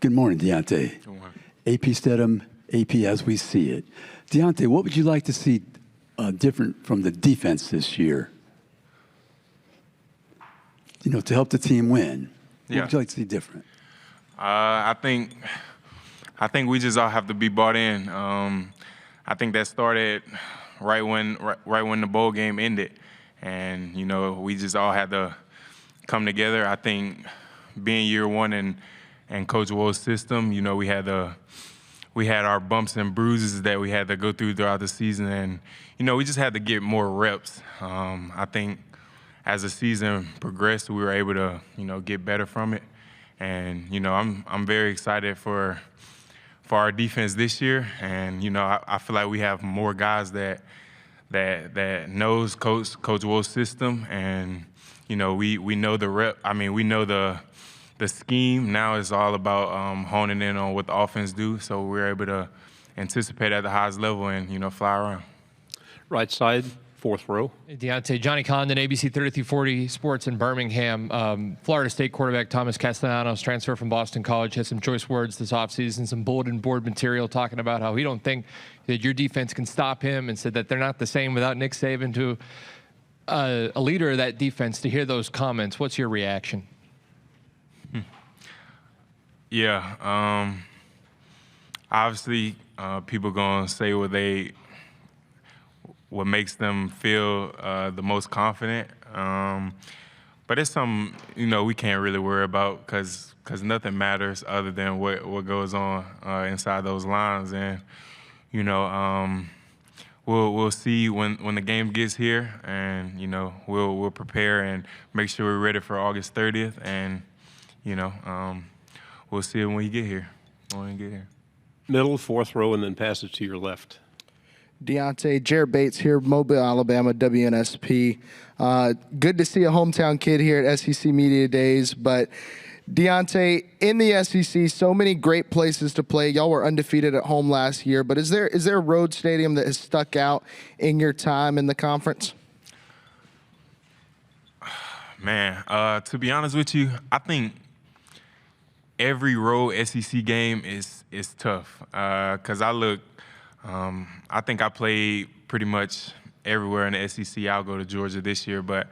Good morning, Deontae. Good morning. AP Stedham, AP as we see it. Deontae, what would you like to see different from the defense this year? You know, to help the team win. What would you like to see different? I think we just all have to be bought in. I think that started right when the bowl game ended, and you know we just all had to come together. I think being year one and Coach Wool's system, you know, we had our bumps and bruises that we had to go through throughout the season, and you know we just had to get more reps. I think as the season progressed, we were able to get better from it, and you know I'm very excited for our defense this year, and you know I feel like we have more guys that knows Coach Wool's system, and you know we know the rep. I mean, we know the scheme. Now it's all about honing in on what the offense do, so we're able to anticipate at the highest level and fly around. Right side, fourth row. Hey, Deontae, Johnny Condon, ABC 3340 Sports in Birmingham. Florida State quarterback Thomas Castellanos, transfer from Boston College, had some choice words this offseason, some bulletin board material talking about how he don't think that your defense can stop him, and said that they're not the same without Nick Saban. To a leader of that defense, to hear those comments, what's your reaction? Yeah, obviously people gonna say what makes them feel the most confident, but it's something we can't really worry about because nothing matters other than what goes on inside those lines, and we'll see when the game gets here, and we'll prepare and make sure we're ready for August 30th, and we'll see it when we get here. Middle, fourth row, and then pass it to your left. Deontae, Jared Bates here, Mobile, Alabama, WNSP. Good to see a hometown kid here at SEC Media Days. But Deontae, in the SEC, so many great places to play. Y'all were undefeated at home last year. But is there a road stadium that has stuck out in your time in the conference? Man, to be honest with you, I think every road SEC game is tough because I think I played pretty much everywhere in the SEC. I'll go to Georgia this year, but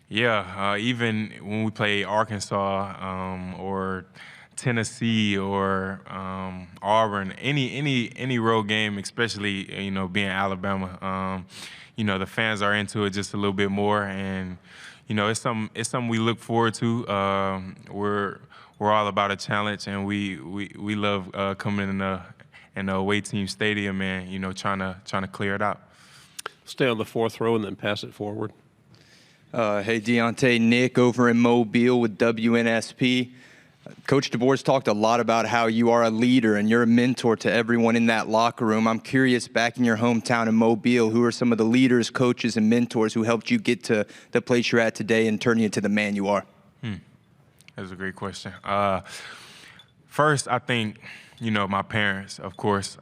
even when we play Arkansas or Tennessee or Auburn, any road game, especially being Alabama, the fans are into it just a little bit more, and it's something we look forward to. We're all about a challenge, and we love coming in the away team stadium and trying to clear it out. Stay on the fourth row and then pass it forward. Hey, Deontae, Nick over in Mobile with WNSP. Coach DeBoer's talked a lot about how you are a leader and you're a mentor to everyone in that locker room. I'm curious, back in your hometown in Mobile, who are some of the leaders, coaches, and mentors who helped you get to the place you're at today and turn you into the man you are? That's a great question. First, I think, my parents, of course.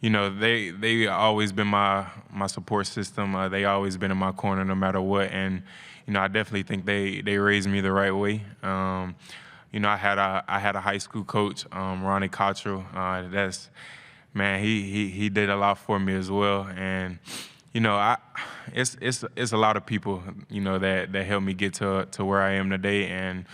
They always been my support system. They always been in my corner no matter what. And, I definitely think they raised me the right way. I had a high school coach, Ronnie Cottrell. He did a lot for me as well. And it's a lot of people that helped me get to where I am today. And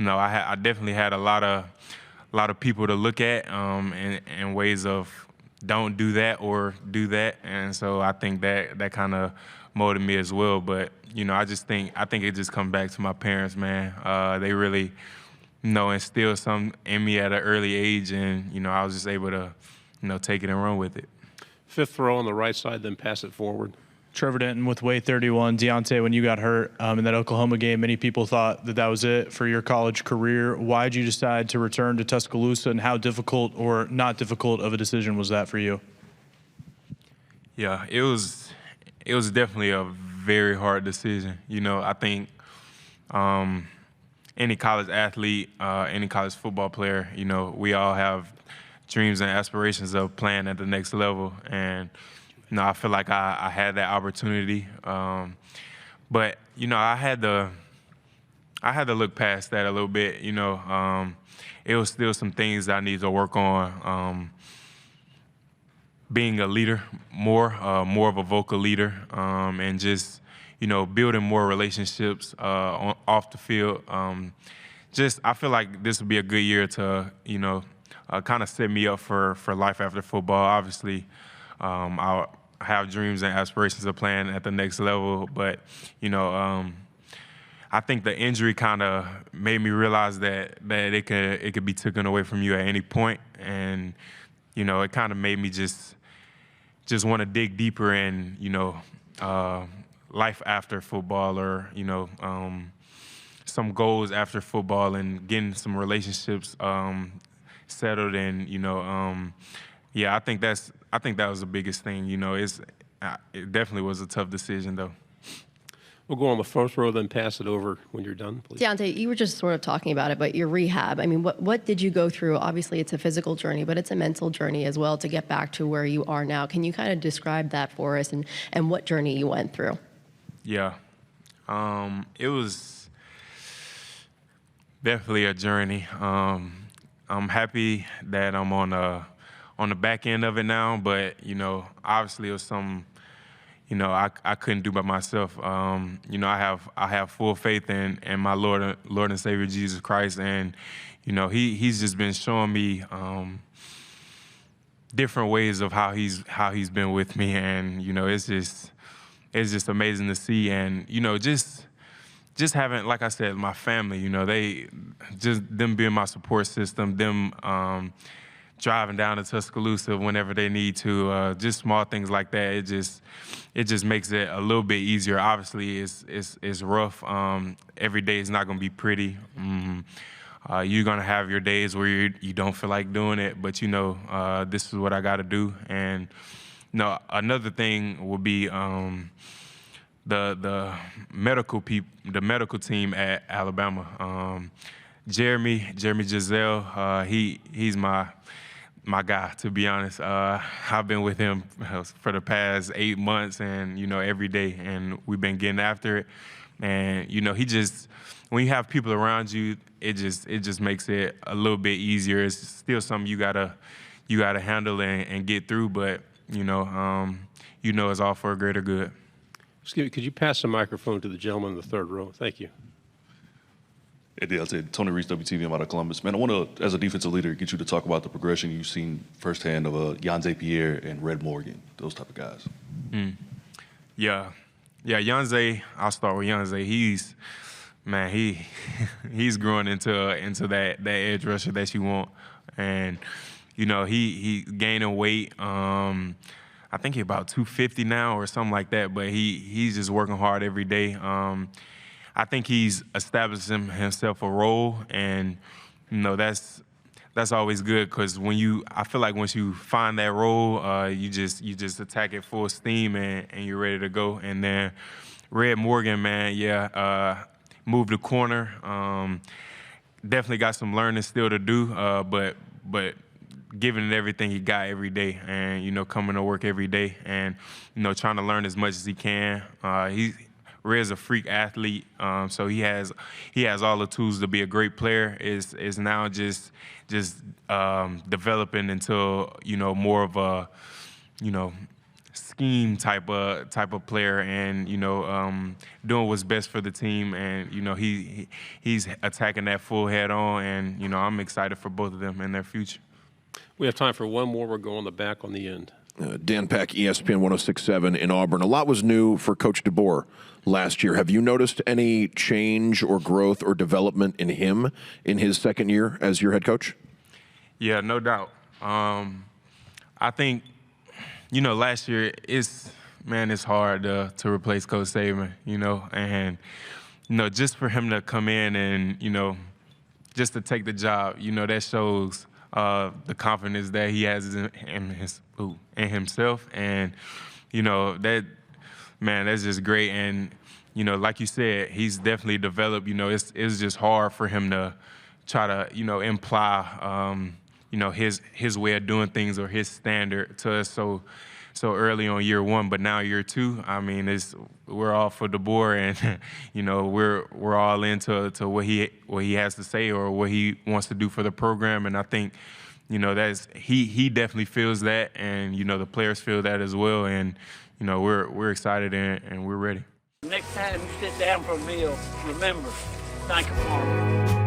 I definitely had a lot of people to look at in ways of don't do that or do that. And so I think that kind of molded me as well. But I think it just comes back to my parents, man. They really instill something in me at an early age, and I was just able to take it and run with it. Fifth row on the right side, then pass it forward. Trevor Denton with Way 31. Deontae, when you got hurt in that Oklahoma game, many people thought that was it for your college career. Why did you decide to return to Tuscaloosa, and how difficult or not difficult of a decision was that for you? Yeah, it was definitely a very hard decision. I think any college athlete, any college football player, we all have dreams and aspirations of playing at the next level. And, I feel like I had that opportunity. But, I I had to look past that a little bit. It was still some things that I need to work on. Being a leader, more of a vocal leader, and just building more relationships off the field. I feel like this would be a good year to kind of set me up for life after football. Obviously, I have dreams and aspirations of playing at the next level, but I think the injury kind of made me realize that it could be taken away from you at any point, and it kind of made me just want to dig deeper in life after football, or some goals after football, and getting some relationships settled. And I think that was the biggest thing. It definitely was a tough decision though. We'll go on the first row, then pass it over when you're done, please. Deontae, you were just sort of talking about it, but your rehab, I mean, what did you go through? Obviously, it's a physical journey, but it's a mental journey as well to get back to where you are now. Can you kind of describe that for us, and what journey you went through? Yeah. It was definitely a journey. I'm happy that I'm on the back end of it now, but obviously it was something I couldn't do by myself. I have full faith in my Lord and Savior Jesus Christ, and he's just been showing me different ways of how he's been with me, and it's just amazing to see. And just having, like I said, my family, them being my support system, them driving down to Tuscaloosa whenever they need to, just small things like that. It just makes it a little bit easier. Obviously, it's rough. Every day is not going to be pretty. You're going to have your days where you don't feel like doing it, but this is what I got to do. And another thing would be the medical team at Alabama. Jeremy Giselle, he's my guy, to be honest. I've been with him for the past 8 months, and every day, and we've been getting after it. And when you have people around you, it just makes it a little bit easier. It's still something you gotta handle and get through, but it's all for a greater good. Excuse me, could you pass the microphone to the gentleman in the third row? Thank you. Hey, Deontae, Tony Reese, WTV. I'm out of Columbus. Man, I want to, as a defensive leader, get you to talk about the progression you've seen firsthand of Deontae Pierre and Red Morgan, those type of guys. Yeah, Deontae, I'll start with Deontae. He's growing into that edge rusher that you want. And, he gaining weight. I think he's about 250 now or something like that, but he's just working hard every day. I think he's establishing himself a role, and that's always good, because I feel like once you find that role, you just attack it full steam, and you're ready to go. And then Red Morgan, man, moved the corner. Definitely got some learning still to do, but giving it everything he got every day, and coming to work every day, and trying to learn as much as he can. Red's a freak athlete, so he has all the tools to be a great player. Is now just developing into more of a scheme type of player, and doing what's best for the team, and he's attacking that full head on, and I'm excited for both of them and their future. We have time for one more. We'll go on the back on the end. Dan Peck, ESPN 106.7 in Auburn. A lot was new for Coach DeBoer last year. Have you noticed any change or growth or development in him in his second year as your head coach? Yeah, no doubt. I think, last year it's hard to replace Coach Saban, and, just for him to come in and, just to take the job, that shows the confidence that he has in himself, and that's just great. And like you said, he's definitely developed. It's just hard for him to try to imply his way of doing things or his standard to us. So so early on year one, but now year two, I mean, we're all for DeBoer, and you know, we're all into what he has to say or what he wants to do for the program, and I think, you know, he definitely feels that, and you know, the players feel that as well, and you know, we're excited and we're ready. Next time you sit down for a meal, remember, thank a farmer.